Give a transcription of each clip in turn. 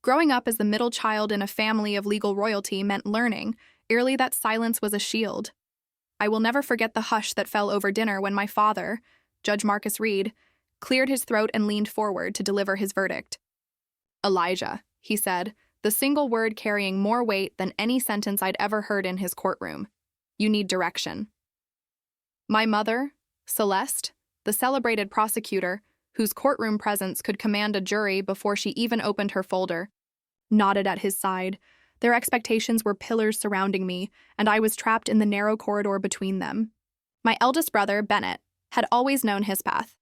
Growing up as the middle child in a family of legal royalty meant learning early that silence was a shield. I will never forget the hush that fell over dinner when my father, Judge Marcus Reed, cleared his throat and leaned forward to deliver his verdict. "Elijah," he said, the single word carrying more weight than any sentence I'd ever heard in his courtroom. "You need direction." My mother, Celeste, the celebrated prosecutor, whose courtroom presence could command a jury before she even opened her folder, nodded at his side. Their expectations were pillars surrounding me, and I was trapped in the narrow corridor between them. My eldest brother, Bennett, had always known his path.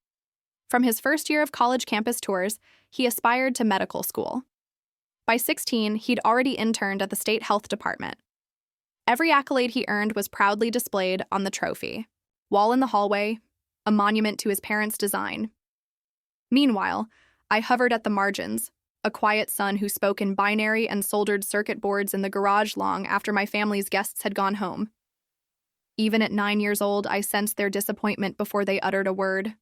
From his first year of college campus tours, he aspired to medical school. By 16, he'd already interned at the state health department. Every accolade he earned was proudly displayed on the trophy wall in the hallway, a monument to his parents' design. Meanwhile, I hovered at the margins, a quiet son who spoke in binary and soldered circuit boards in the garage long after my family's guests had gone home. Even at 9 years old, I sensed their disappointment before they uttered a word.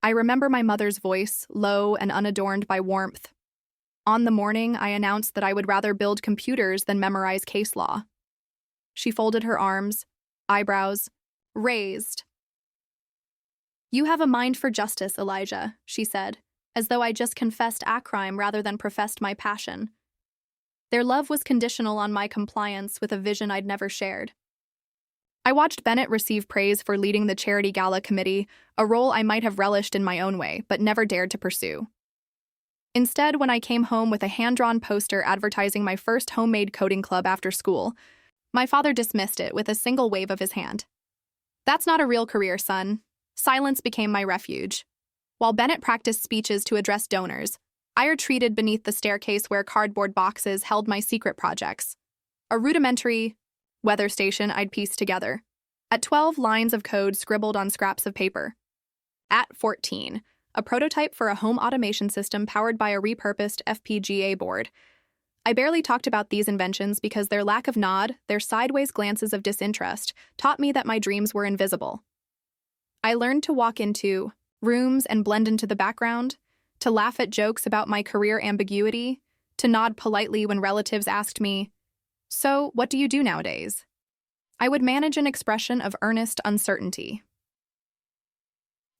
I remember my mother's voice, low and unadorned by warmth. On the morning, I announced that I would rather build computers than memorize case law. She folded her arms, eyebrows raised. "You have a mind for justice, Elijah," she said, as though I just confessed a crime rather than professed my passion. Their love was conditional on my compliance with a vision I'd never shared. I watched Bennett receive praise for leading the charity gala committee, a role I might have relished in my own way, but never dared to pursue. Instead, when I came home with a hand-drawn poster advertising my first homemade coding club after school, my father dismissed it with a single wave of his hand. "That's not a real career, son." Silence became my refuge. While Bennett practiced speeches to address donors, I retreated beneath the staircase where cardboard boxes held my secret projects. A rudimentary weather station I'd pieced together. At 12 lines of code scribbled on scraps of paper. At 14, a prototype for a home automation system powered by a repurposed FPGA board. I barely talked about these inventions because their lack of nod, their sideways glances of disinterest, taught me that my dreams were invisible. I learned to walk into rooms and blend into the background, to laugh at jokes about my career ambiguity, to nod politely when relatives asked me, "So, what do you do nowadays?" I would manage an expression of earnest uncertainty.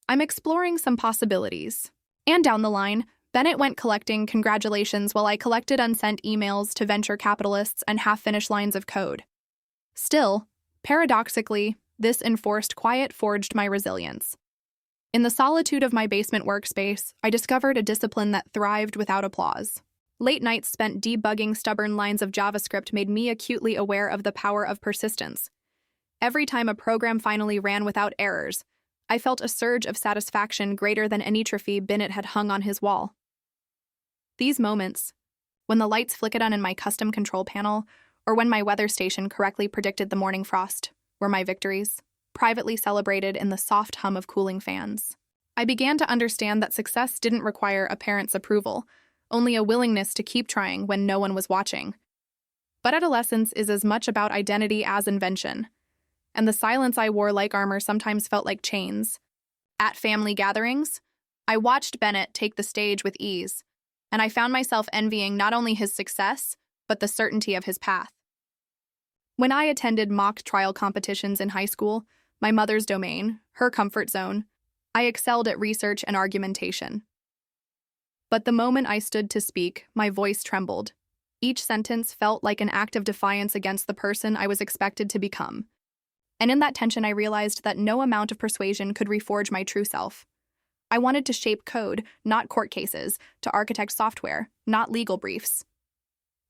I'm exploring some possibilities. And down the line, Bennett went collecting congratulations while I collected unsent emails to venture capitalists and half-finished lines of code. Still, paradoxically, this enforced quiet forged my resilience. In the solitude of my basement workspace, I discovered a discipline that thrived without applause. Late nights spent debugging stubborn lines of JavaScript made me acutely aware of the power of persistence. Every time a program finally ran without errors, I felt a surge of satisfaction greater than any trophy Bennett had hung on his wall. These moments, when the lights flickered on in my custom control panel, or when my weather station correctly predicted the morning frost, were my victories, privately celebrated in the soft hum of cooling fans. I began to understand that success didn't require a parent's approval, only a willingness to keep trying when no one was watching. But adolescence is as much about identity as invention, and the silence I wore like armor sometimes felt like chains. At family gatherings, I watched Bennett take the stage with ease, and I found myself envying not only his success, but the certainty of his path. When I attended mock trial competitions in high school, my mother's domain, her comfort zone, I excelled at research and argumentation. But the moment I stood to speak, my voice trembled. Each sentence felt like an act of defiance against the person I was expected to become. And in that tension, I realized that no amount of persuasion could reforge my true self. I wanted to shape code, not court cases, to architect software, not legal briefs.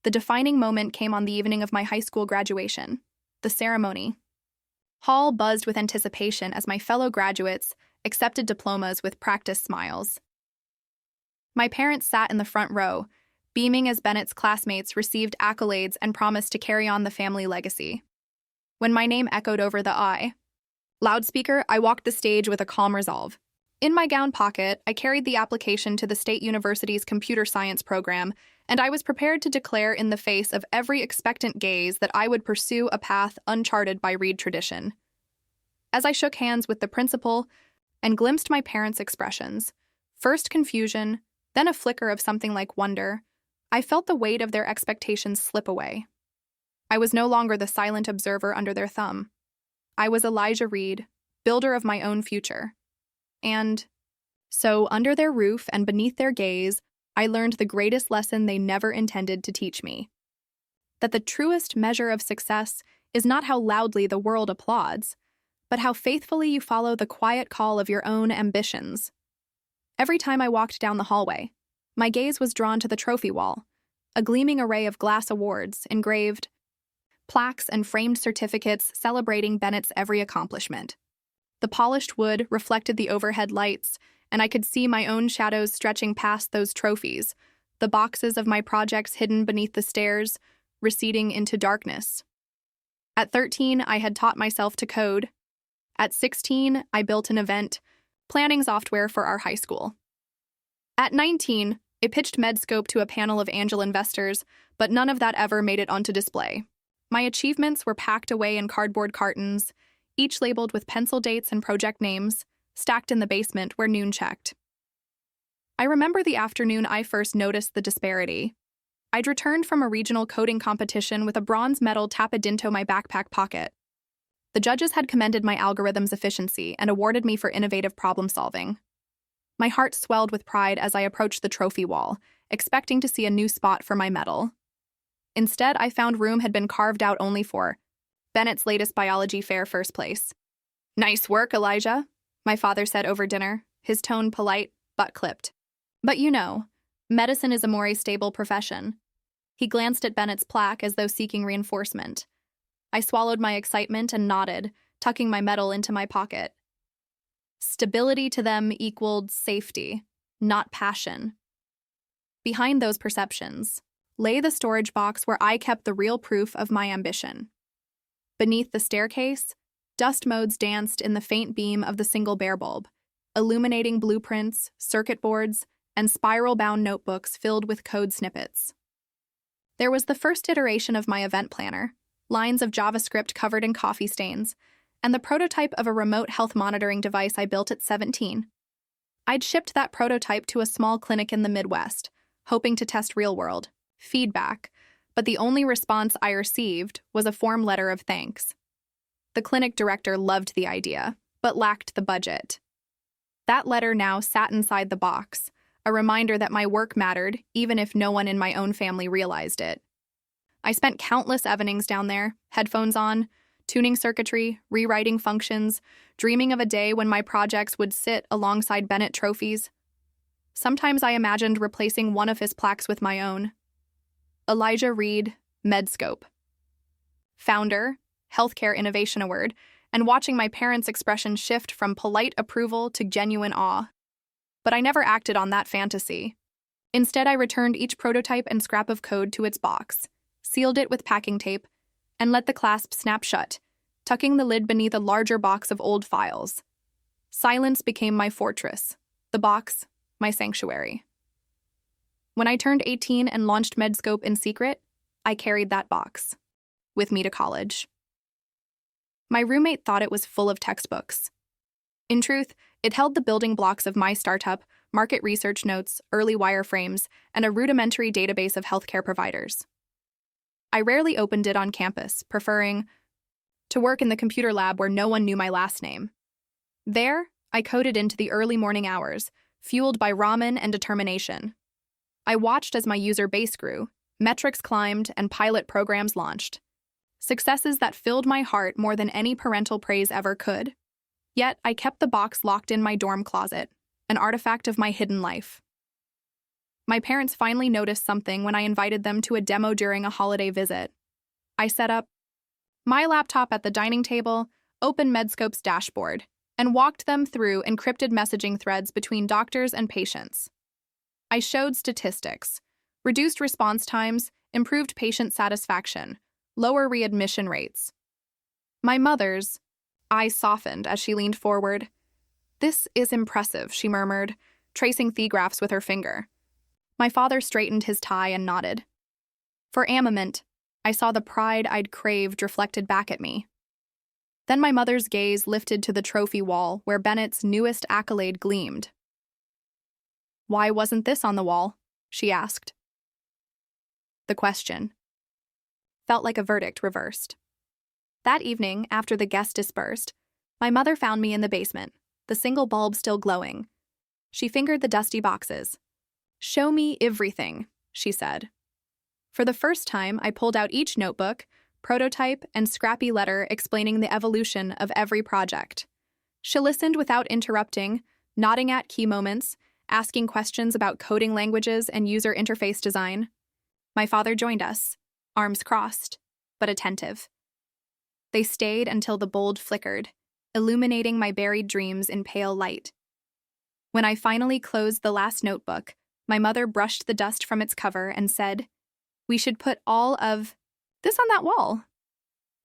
The defining moment came on the evening of my high school graduation, the ceremony. Hall buzzed with anticipation as my fellow graduates accepted diplomas with practiced smiles. My parents sat in the front row, beaming as Bennett's classmates received accolades and promised to carry on the family legacy. When my name echoed over the loudspeaker, I walked the stage with a calm resolve. In my gown pocket, I carried the application to the State University's computer science program, and I was prepared to declare in the face of every expectant gaze that I would pursue a path uncharted by Reed tradition. As I shook hands with the principal and glimpsed my parents' expressions, first confusion, then a flicker of something like wonder, I felt the weight of their expectations slip away. I was no longer the silent observer under their thumb. I was Elijah Reed, builder of my own future. And so, under their roof and beneath their gaze, I learned the greatest lesson they never intended to teach me. That the truest measure of success is not how loudly the world applauds, but how faithfully you follow the quiet call of your own ambitions. Every time I walked down the hallway, my gaze was drawn to the trophy wall, a gleaming array of glass awards, engraved plaques and framed certificates celebrating Bennett's every accomplishment. The polished wood reflected the overhead lights, and I could see my own shadows stretching past those trophies, the boxes of my projects hidden beneath the stairs, receding into darkness. At 13, I had taught myself to code. At 16, I built an event planning software for our high school. At 19, I pitched Medscope to a panel of angel investors, but none of that ever made it onto display. My achievements were packed away in cardboard cartons, each labeled with pencil dates and project names, stacked in the basement where noon checked. I remember the afternoon I first noticed the disparity. I'd returned from a regional coding competition with a bronze medal tapped into my backpack pocket. The judges had commended my algorithm's efficiency and awarded me for innovative problem solving. My heart swelled with pride as I approached the trophy wall, expecting to see a new spot for my medal. Instead, I found room had been carved out only for Bennett's latest biology fair first place. "Nice work, Elijah," my father said over dinner, his tone polite but clipped. "But you know, medicine is a more stable profession." He glanced at Bennett's plaque as though seeking reinforcement. I swallowed my excitement and nodded, tucking my medal into my pocket. Stability to them equaled safety, not passion. Behind those perceptions lay the storage box where I kept the real proof of my ambition. Beneath the staircase, dust motes danced in the faint beam of the single bare bulb, illuminating blueprints, circuit boards, and spiral-bound notebooks filled with code snippets. There was the first iteration of my event planner, lines of JavaScript covered in coffee stains, and the prototype of a remote health monitoring device I built at 17. I'd shipped that prototype to a small clinic in the Midwest, hoping to test real-world feedback, but the only response I received was a form letter of thanks. The clinic director loved the idea, but lacked the budget. That letter now sat inside the box, a reminder that my work mattered, even if no one in my own family realized it. I spent countless evenings down there, headphones on, tuning circuitry, rewriting functions, dreaming of a day when my projects would sit alongside Bennett trophies. Sometimes I imagined replacing one of his plaques with my own. Elijah Reed, Medscope. Founder, Healthcare Innovation Award, and watching my parents' expression shift from polite approval to genuine awe. But I never acted on that fantasy. Instead, I returned each prototype and scrap of code to its box, sealed it with packing tape, and let the clasp snap shut, tucking the lid beneath a larger box of old files. Silence became my fortress, the box, my sanctuary. When I turned 18 and launched Medscope in secret, I carried that box with me to college. My roommate thought it was full of textbooks. In truth, it held the building blocks of my startup, market research notes, early wireframes, and a rudimentary database of healthcare providers. I rarely opened it on campus, preferring to work in the computer lab where no one knew my last name. There, I coded into the early morning hours, fueled by ramen and determination. I watched as my user base grew, metrics climbed, and pilot programs launched. Successes that filled my heart more than any parental praise ever could. Yet, I kept the box locked in my dorm closet, an artifact of my hidden life. My parents finally noticed something when I invited them to a demo during a holiday visit. I set up my laptop at the dining table, opened Medscope's dashboard, and walked them through encrypted messaging threads between doctors and patients. I showed statistics, reduced response times, improved patient satisfaction, lower readmission rates. My mother's eyes softened as she leaned forward. "This is impressive," she murmured, tracing graphs with her finger. My father straightened his tie and nodded. For a moment, I saw the pride I'd craved reflected back at me. Then my mother's gaze lifted to the trophy wall where Bennett's newest accolade gleamed. "Why wasn't this on the wall?" she asked. The question felt like a verdict reversed. That evening, after the guests dispersed, my mother found me in the basement, the single bulb still glowing. She fingered the dusty boxes. "Show me everything," she said. For the first time, I pulled out each notebook, prototype, and scrappy letter explaining the evolution of every project. She listened without interrupting, nodding at key moments, asking questions about coding languages and user interface design. My father joined us, arms crossed, but attentive. They stayed until the bulb flickered, illuminating my buried dreams in pale light. When I finally closed the last notebook, my mother brushed the dust from its cover and said, "We should put all of this on that wall."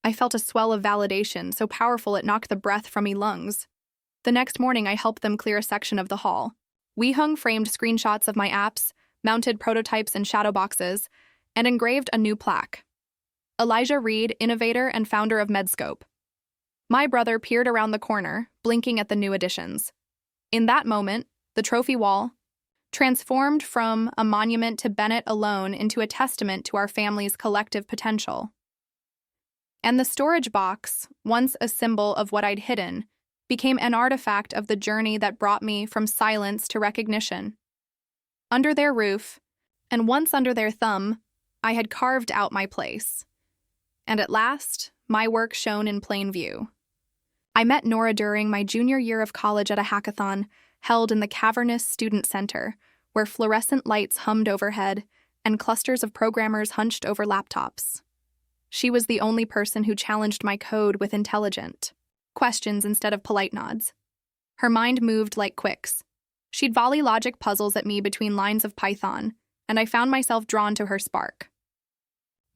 I felt a swell of validation so powerful it knocked the breath from me lungs. The next morning, I helped them clear a section of the hall. We hung framed screenshots of my apps, mounted prototypes in shadow boxes, and engraved a new plaque. Elijah Reed, innovator and founder of Medscope. My brother peered around the corner, blinking at the new additions. In that moment, the trophy wall transformed from a monument to Bennett alone into a testament to our family's collective potential. And the storage box, once a symbol of what I'd hidden, became an artifact of the journey that brought me from silence to recognition. Under their roof, and once under their thumb, I had carved out my place. And at last, my work shone in plain view. I met Nora during my junior year of college at a hackathon held in the cavernous student center, where fluorescent lights hummed overhead and clusters of programmers hunched over laptops. She was the only person who challenged my code with intelligent questions instead of polite nods. Her mind moved like quicks. She'd volley logic puzzles at me between lines of Python, and I found myself drawn to her spark.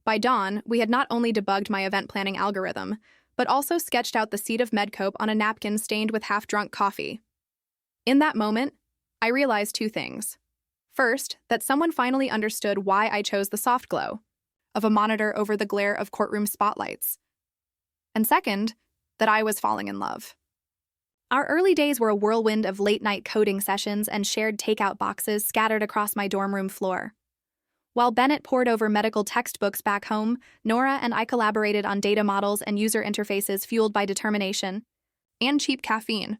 By dawn, we had not only debugged my event planning algorithm, but also sketched out the seed of Medcope on a napkin stained with half-drunk coffee. In that moment, I realized two things. First, that someone finally understood why I chose the soft glow of a monitor over the glare of courtroom spotlights. And second, that I was falling in love. Our early days were a whirlwind of late-night coding sessions and shared takeout boxes scattered across my dorm room floor. While Bennett pored over medical textbooks back home, Nora and I collaborated on data models and user interfaces fueled by determination and cheap caffeine.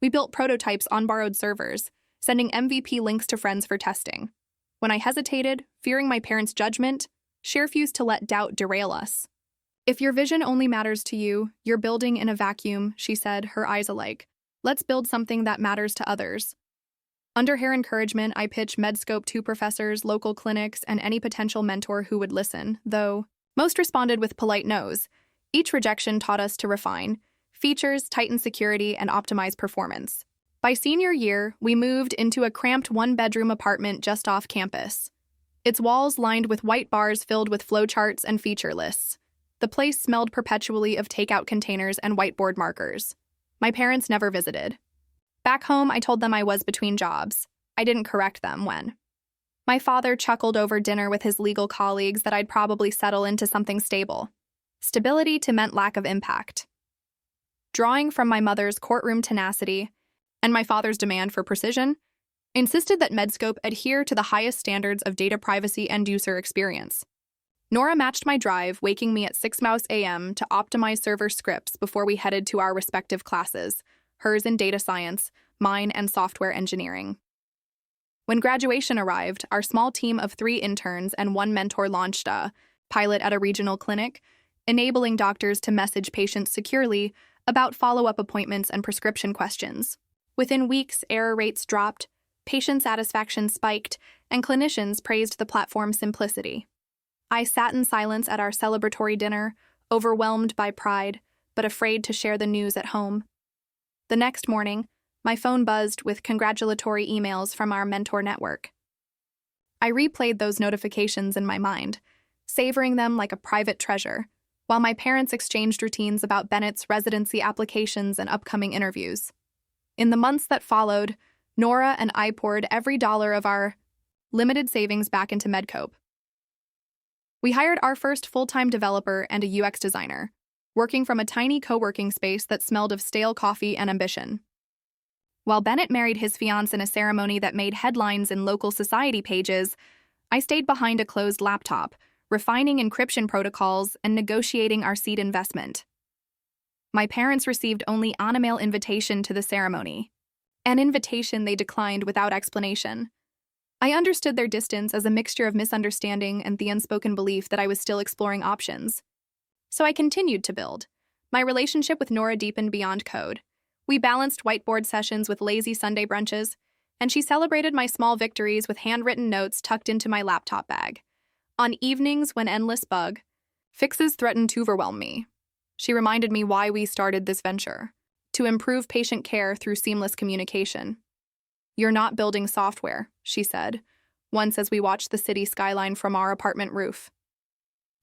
We built prototypes on borrowed servers, sending MVP links to friends for testing. When I hesitated, fearing my parents' judgment, she refused to let doubt derail us. "If your vision only matters to you, you're building in a vacuum," she said, her eyes alike. "Let's build something that matters to others." Under her encouragement, I pitched Medscope to professors, local clinics, and any potential mentor who would listen, though most responded with polite no's. Each rejection taught us to refine features, tighten security, and optimize performance. By senior year, we moved into a cramped one-bedroom apartment just off campus. Its walls lined with white bars filled with flowcharts and feature lists. The place smelled perpetually of takeout containers and whiteboard markers. My parents never visited. Back home, I told them I was between jobs. I didn't correct them when. My father chuckled over dinner with his legal colleagues that I'd probably settle into something stable. Stability to meant lack of impact. Drawing from my mother's courtroom tenacity and my father's demand for precision, insisted that Medscope adhere to the highest standards of data privacy and user experience. Nora matched my drive, waking me at 6 a.m. to optimize server scripts before we headed to our respective classes, hers in data science, mine in software engineering. When graduation arrived, our small team of 3 interns and 1 mentor launched a pilot at a regional clinic, enabling doctors to message patients securely about follow-up appointments and prescription questions. Within weeks, error rates dropped, patient satisfaction spiked, and clinicians praised the platform's simplicity. I sat in silence at our celebratory dinner, overwhelmed by pride, but afraid to share the news at home. The next morning, my phone buzzed with congratulatory emails from our mentor network. I replayed those notifications in my mind, savoring them like a private treasure, while my parents exchanged routines about Bennett's residency applications and upcoming interviews. In the months that followed, Nora and I poured every dollar of our limited savings back into Medcope. We hired our first full-time developer and a UX designer, working from a tiny co-working space that smelled of stale coffee and ambition. While Bennett married his fiancée in a ceremony that made headlines in local society pages, I stayed behind a closed laptop, refining encryption protocols and negotiating our seed investment. My parents received only an email invitation to the ceremony, an invitation they declined without explanation. I understood their distance as a mixture of misunderstanding and the unspoken belief that I was still exploring options. So I continued to build. My relationship with Nora deepened beyond code. We balanced whiteboard sessions with lazy Sunday brunches, and she celebrated my small victories with handwritten notes tucked into my laptop bag. On evenings when endless bug fixes threatened to overwhelm me, she reminded me why we started this venture: to improve patient care through seamless communication. "You're not building software," she said, once as we watched the city skyline from our apartment roof.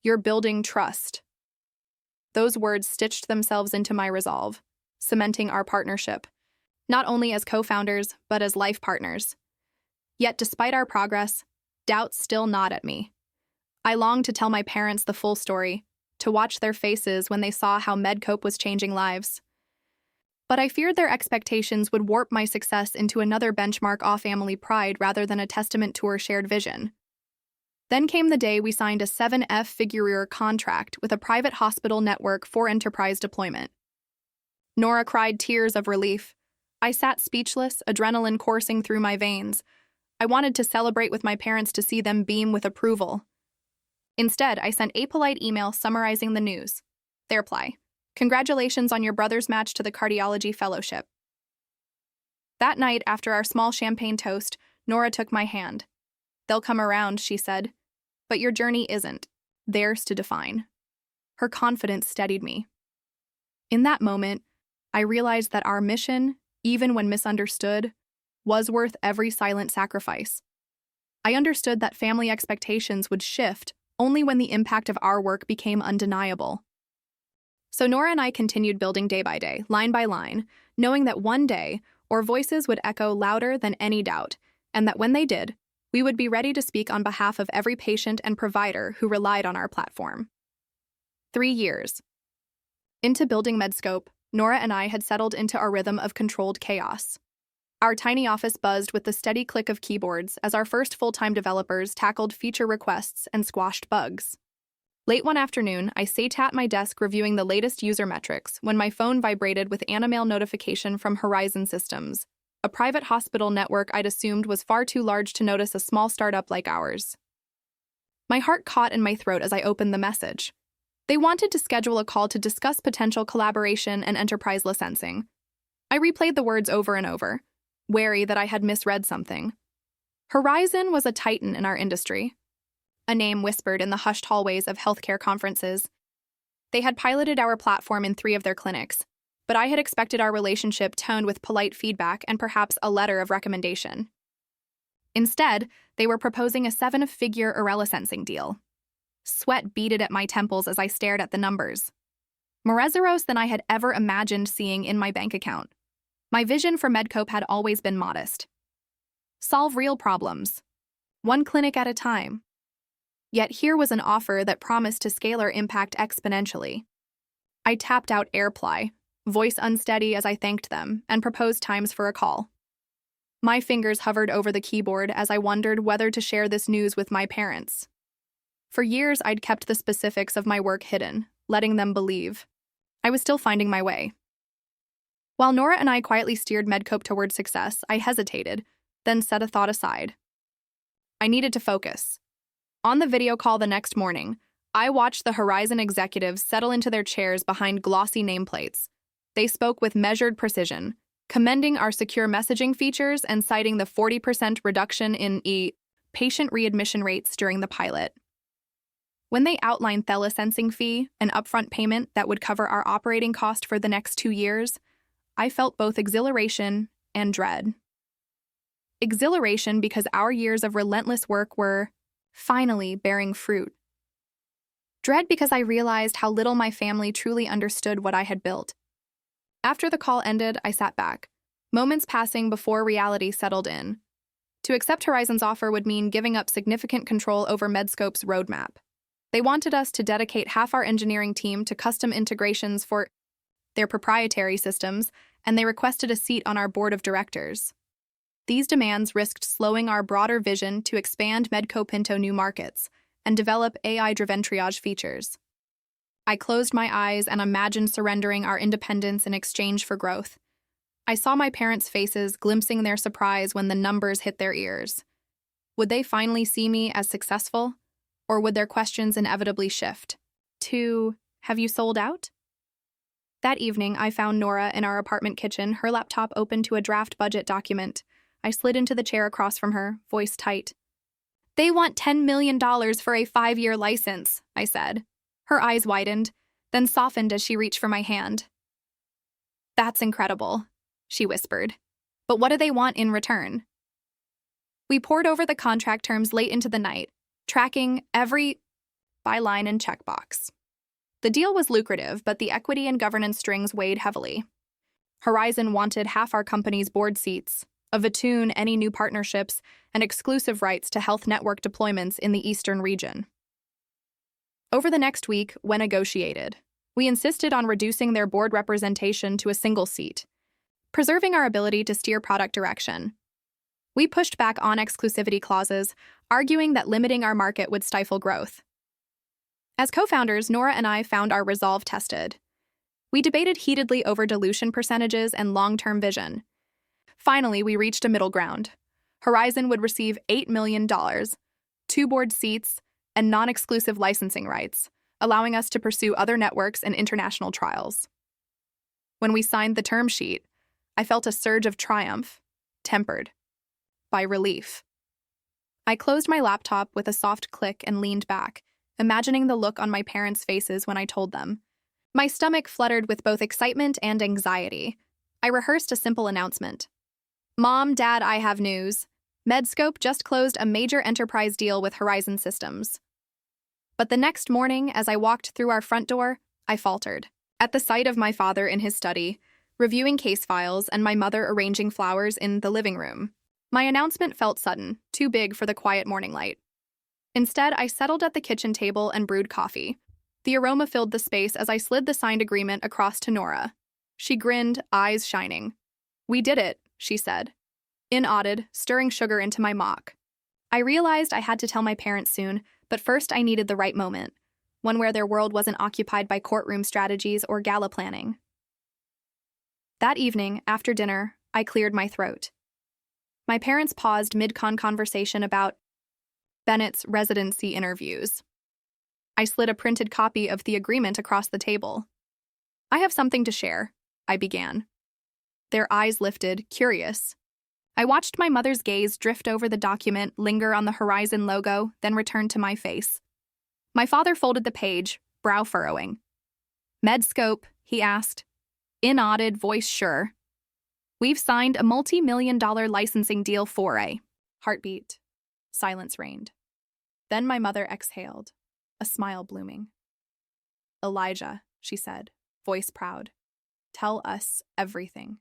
"You're building trust." Those words stitched themselves into my resolve, cementing our partnership, not only as co-founders, but as life partners. Yet despite our progress, doubts still gnawed at me. I longed to tell my parents the full story, to watch their faces when they saw how Medcope was changing lives. But I feared their expectations would warp my success into another benchmark of family pride rather than a testament to our shared vision. Then came the day we signed a 7-figure contract with a private hospital network for enterprise deployment. Nora cried tears of relief. I sat speechless, adrenaline coursing through my veins. I wanted to celebrate with my parents to see them beam with approval. Instead, I sent a polite email summarizing the news. Their reply: "Congratulations on your brother's match to the cardiology fellowship." That night, after our small champagne toast, Nora took my hand. "They'll come around," she said, "but your journey isn't theirs to define." Her confidence steadied me. In that moment, I realized that our mission, even when misunderstood, was worth every silent sacrifice. I understood that family expectations would shift only when the impact of our work became undeniable. So Nora and I continued building day by day, line by line, knowing that one day our voices would echo louder than any doubt, and that when they did, we would be ready to speak on behalf of every patient and provider who relied on our platform. 3 years. Into building Medscope, Nora and I had settled into our rhythm of controlled chaos. Our tiny office buzzed with the steady click of keyboards as our first full-time developers tackled feature requests and squashed bugs. Late one afternoon, I sat at my desk reviewing the latest user metrics when my phone vibrated with an email notification from Horizon Systems, a private hospital network I'd assumed was far too large to notice a small startup like ours. My heart caught in my throat as I opened the message. They wanted to schedule a call to discuss potential collaboration and enterprise licensing. I replayed the words over and over, wary that I had misread something. Horizon was a titan in our industry, a name whispered in the hushed hallways of healthcare conferences. They had piloted our platform in 3 of their clinics, but I had expected our relationship toned with polite feedback and perhaps a letter of recommendation. Instead, they were proposing a 7-figure licensing deal. Sweat beaded at my temples as I stared at the numbers. More Zeros than I had ever imagined seeing in my bank account. My vision for Medcope had always been modest. Solve real problems, one clinic at a time. Yet here was an offer that promised to scale our impact exponentially. I tapped out AirPly, voice unsteady as I thanked them, and proposed times for a call. My fingers hovered over the keyboard as I wondered whether to share this news with my parents. For years, I'd kept the specifics of my work hidden, letting them believe I was still finding my way. While Nora and I quietly steered Medcope toward success, I hesitated, then set a thought aside. I needed to focus. On the video call the next morning, I watched the Horizon executives settle into their chairs behind glossy nameplates. They spoke with measured precision, commending our secure messaging features and citing the 40% reduction in patient readmission rates during the pilot. When they outlined the licensing fee, an upfront payment that would cover our operating cost for the next 2 years, I felt both exhilaration and dread. Exhilaration because our years of relentless work were finally bearing fruit. Dread because I realized how little my family truly understood what I had built. After the call ended, I sat back, moments passing before reality settled in. To accept Horizon's offer would mean giving up significant control over Medscope's roadmap. They wanted us to dedicate half our engineering team to custom integrations for their proprietary systems, and they requested a seat on our board of directors. These demands risked slowing our broader vision to expand Medco Pinto new markets and develop AI-driven triage features. I closed my eyes and imagined surrendering our independence in exchange for growth. I saw my parents' faces glimpsing their surprise when the numbers hit their ears. Would they finally see me as successful? Or would their questions inevitably shift to, "Have you sold out?" That evening, I found Nora in our apartment kitchen, her laptop open to a draft budget document. I slid into the chair across from her, voice tight. "They want $10 million for a 5-year license," I said. Her eyes widened, then softened as she reached for my hand. "That's incredible," she whispered. "But what do they want in return?" We pored over the contract terms late into the night, tracking every byline and checkbox. The deal was lucrative, but the equity and governance strings weighed heavily. Horizon wanted half our company's board seats, a Vatoon, any new partnerships, and exclusive rights to health network deployments in the eastern region. Over the next week, we negotiated. We insisted on reducing their board representation to a single seat, preserving our ability to steer product direction. We pushed back on exclusivity clauses, arguing that limiting our market would stifle growth. As co-founders, Nora and I found our resolve tested. We debated heatedly over dilution percentages and long-term vision. Finally, we reached a middle ground. Horizon would receive $8 million, 2 board seats, and non-exclusive licensing rights, allowing us to pursue other networks and international trials. When we signed the term sheet, I felt a surge of triumph, tempered by relief. I closed my laptop with a soft click and leaned back, imagining the look on my parents' faces when I told them. My stomach fluttered with both excitement and anxiety. I rehearsed a simple announcement. "Mom, Dad, I have news. Medscope just closed a major enterprise deal with Horizon Systems." But the next morning, as I walked through our front door, I faltered. At the sight of my father in his study, reviewing case files, and my mother arranging flowers in the living room, my announcement felt sudden, too big for the quiet morning light. Instead, I settled at the kitchen table and brewed coffee. The aroma filled the space as I slid the signed agreement across to Nora. She grinned, eyes shining. "We did it," she said, in-auded, stirring sugar into my mock. I realized I had to tell my parents soon, but first I needed the right moment, one where their world wasn't occupied by courtroom strategies or gala planning. That evening, after dinner, I cleared my throat. My parents paused mid-con conversation about Bennett's residency interviews. I slid a printed copy of the agreement across the table. "I have something to share," I began. Their eyes lifted, curious. I watched my mother's gaze drift over the document, linger on the Horizon logo, then return to my face. My father folded the page, brow furrowing. "Medscope?" he asked. In-auded, voice sure. "We've signed a multi-million-dollar licensing deal for a..." Heartbeat. Silence reigned. Then my mother exhaled, a smile blooming. "Elijah," she said, voice proud. "Tell us everything."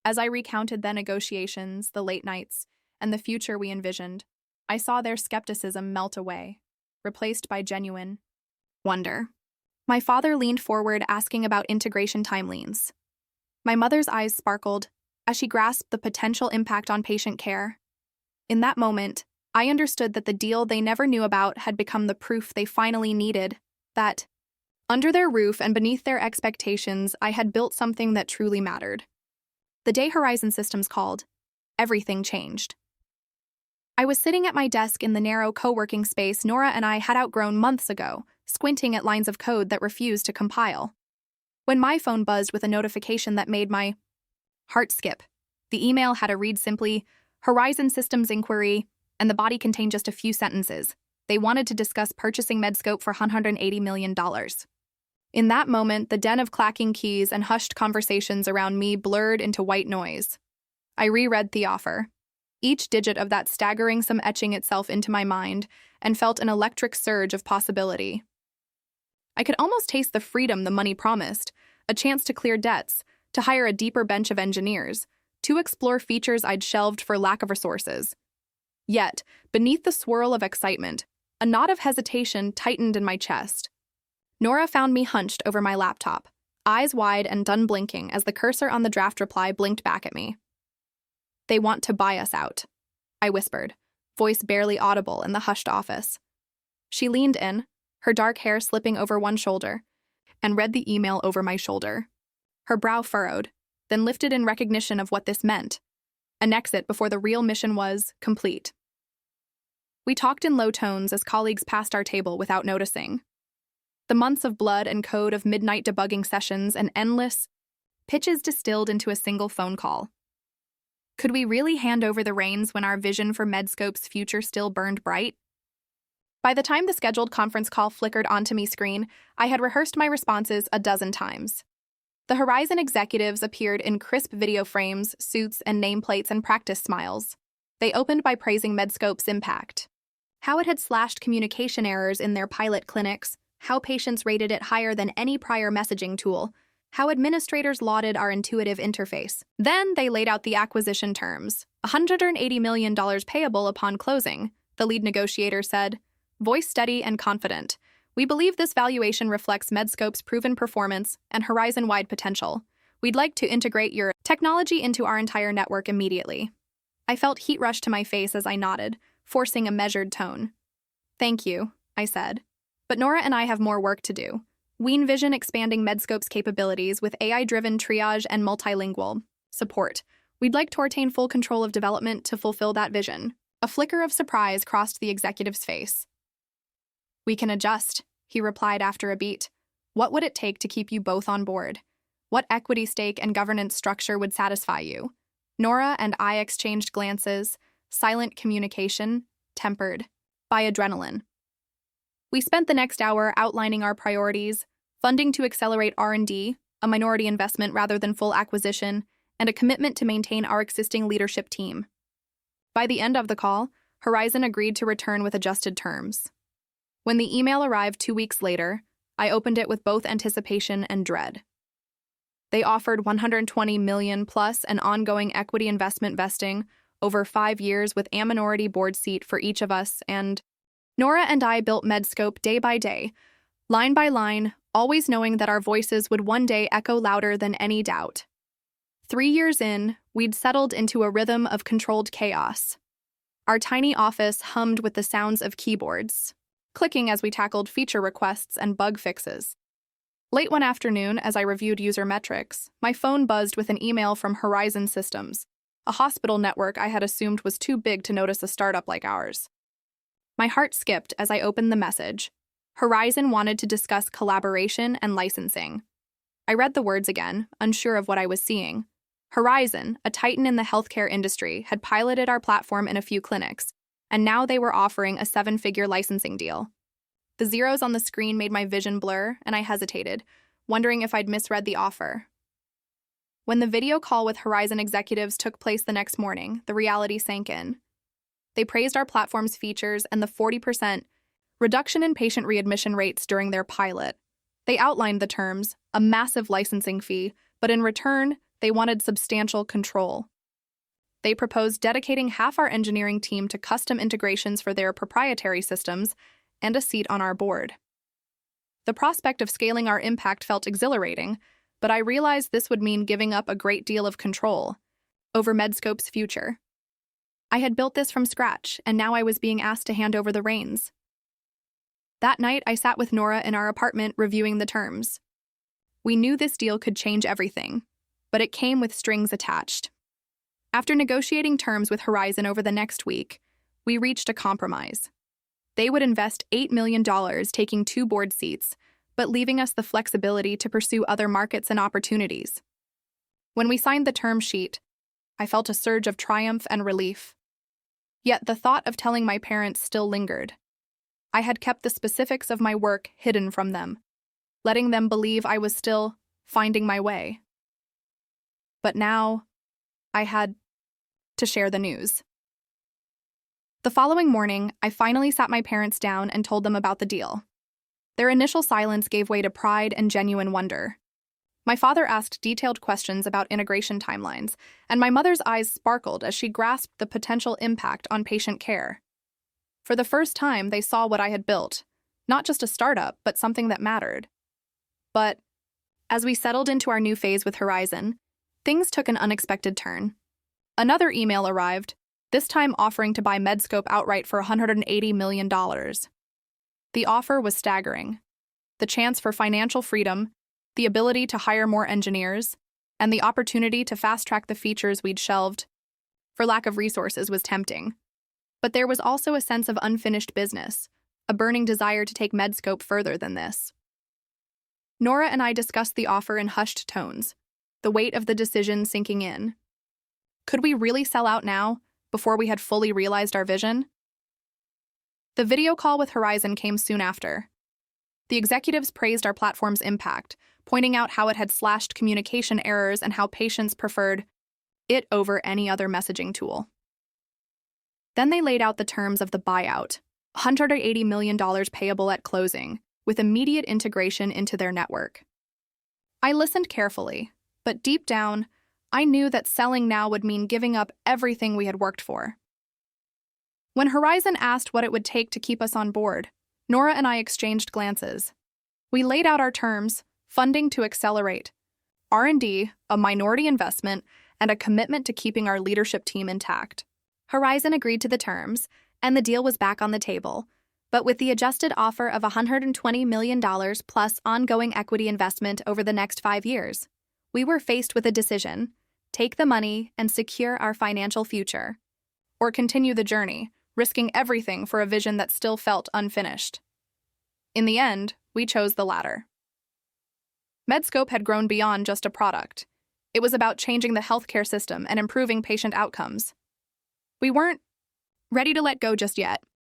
As I recounted the negotiations, the late nights, and the future we envisioned, I saw their skepticism melt away, replaced by genuine wonder. My father leaned forward, asking about integration timelines. My mother's eyes sparkled as she grasped the potential impact on patient care. In that moment, I understood that the deal they never knew about had become the proof they finally needed, that, under their roof and beneath their expectations, I had built something that truly mattered. The day Horizon Systems called, everything changed. I was sitting at my desk in the narrow co-working space Nora and I had outgrown months ago, squinting at lines of code that refused to compile, when my phone buzzed with a notification that made my heart skip. The email had a read simply, "Horizon Systems inquiry," and the body contained just a few sentences. They wanted to discuss purchasing Medscope for $180 million. In that moment, the den of clacking keys and hushed conversations around me blurred into white noise. I reread the offer, each digit of that staggering sum etching itself into my mind, and felt an electric surge of possibility. I could almost taste the freedom the money promised, a chance to clear debts, to hire a deeper bench of engineers, to explore features I'd shelved for lack of resources. Yet, beneath the swirl of excitement, a knot of hesitation tightened in my chest. Nora found me hunched over my laptop, eyes wide and done blinking as the cursor on the draft reply blinked back at me. They want to buy us out, I whispered, voice barely audible in the hushed office. She leaned in, her dark hair slipping over one shoulder, and read the email over my shoulder. Her brow furrowed, then lifted in recognition of what this meant. An exit before the real mission was complete. We talked in low tones as colleagues passed our table without noticing. The months of blood and code of midnight debugging sessions and endless pitches distilled into a single phone call. Could we really hand over the reins when our vision for Medscope's future still burned bright? By the time the scheduled conference call flickered onto my screen, I had rehearsed my responses a dozen times. The Horizon executives appeared in crisp video frames, suits, and nameplates and practice smiles. They opened by praising Medscope's impact. How it had slashed communication errors in their pilot clinics, how patients rated it higher than any prior messaging tool, how administrators lauded our intuitive interface. Then they laid out the acquisition terms. $180 million payable upon closing, the lead negotiator said, voice steady and confident. We believe this valuation reflects Medscope's proven performance and Horizon-wide potential. We'd like to integrate your technology into our entire network immediately. I felt heat rush to my face as I nodded, forcing a measured tone. Thank you, I said. But Nora and I have more work to do. We envision expanding Medscope's capabilities with AI-driven triage and multilingual support. We'd like to retain full control of development to fulfill that vision. A flicker of surprise crossed the executive's face. We can adjust, he replied after a beat. What would it take to keep you both on board? What equity stake and governance structure would satisfy you? Nora and I exchanged glances, silent communication, tempered by adrenaline. We spent the next hour outlining our priorities, funding to accelerate R&D, a minority investment rather than full acquisition, and a commitment to maintain our existing leadership team. By the end of the call, Horizon agreed to return with adjusted terms. When the email arrived 2 weeks later, I opened it with both anticipation and dread. They offered $120 million plus an ongoing equity investment vesting over 5 years with a minority board seat for each of us, and Nora and I built Medscope day by day, line by line, always knowing that our voices would one day echo louder than any doubt. 3 years in, we'd settled into a rhythm of controlled chaos. Our tiny office hummed with the sounds of keyboards, clicking as we tackled feature requests and bug fixes. Late one afternoon, as I reviewed user metrics, my phone buzzed with an email from Horizon Systems, a hospital network I had assumed was too big to notice a startup like ours. My heart skipped as I opened the message. Horizon wanted to discuss collaboration and licensing. I read the words again, unsure of what I was seeing. Horizon, a titan in the healthcare industry, had piloted our platform in a few clinics, and now they were offering a 7-figure licensing deal. The zeros on the screen made my vision blur, and I hesitated, wondering if I'd misread the offer. When the video call with Horizon executives took place the next morning, the reality sank in. They praised our platform's features and the 40% reduction in patient readmission rates during their pilot. They outlined the terms, a massive licensing fee, but in return, they wanted substantial control. They proposed dedicating half our engineering team to custom integrations for their proprietary systems and a seat on our board. The prospect of scaling our impact felt exhilarating, but I realized this would mean giving up a great deal of control over Medscope's future. I had built this from scratch, and now I was being asked to hand over the reins. That night, I sat with Nora in our apartment reviewing the terms. We knew this deal could change everything, but it came with strings attached. After negotiating terms with Horizon over the next week, we reached a compromise. They would invest $8 million, taking 2 board seats, but leaving us the flexibility to pursue other markets and opportunities. When we signed the term sheet, I felt a surge of triumph and relief. Yet the thought of telling my parents still lingered. I had kept the specifics of my work hidden from them, letting them believe I was still finding my way. But now, I had to share the news. The following morning, I finally sat my parents down and told them about the deal. Their initial silence gave way to pride and genuine wonder. My father asked detailed questions about integration timelines, and my mother's eyes sparkled as she grasped the potential impact on patient care. For the first time, they saw what I had built, not just a startup, but something that mattered. But as we settled into our new phase with Horizon, things took an unexpected turn. Another email arrived, this time offering to buy Medscope outright for $180 million. The offer was staggering. The chance for financial freedom, the ability to hire more engineers, and the opportunity to fast-track the features we'd shelved for lack of resources was tempting. But there was also a sense of unfinished business, a burning desire to take Medscope further than this. Nora and I discussed the offer in hushed tones, the weight of the decision sinking in. Could we really sell out now, before we had fully realized our vision? The video call with Horizon came soon after. The executives praised our platform's impact, pointing out how it had slashed communication errors and how patients preferred it over any other messaging tool. Then they laid out the terms of the buyout, $180 million payable at closing, with immediate integration into their network. I listened carefully, but deep down, I knew that selling now would mean giving up everything we had worked for. When Horizon asked what it would take to keep us on board, Nora and I exchanged glances. We laid out our terms: funding to accelerate, R&D, a minority investment, and a commitment to keeping our leadership team intact. Horizon agreed to the terms, and the deal was back on the table, but with the adjusted offer of $120 million plus ongoing equity investment over the next 5 years. We were faced with a decision: take the money and secure our financial future, or continue the journey, risking everything for a vision that still felt unfinished. In the end, we chose the latter. Medscope had grown beyond just a product. It was about changing the healthcare system and improving patient outcomes. We weren't ready to let go just yet.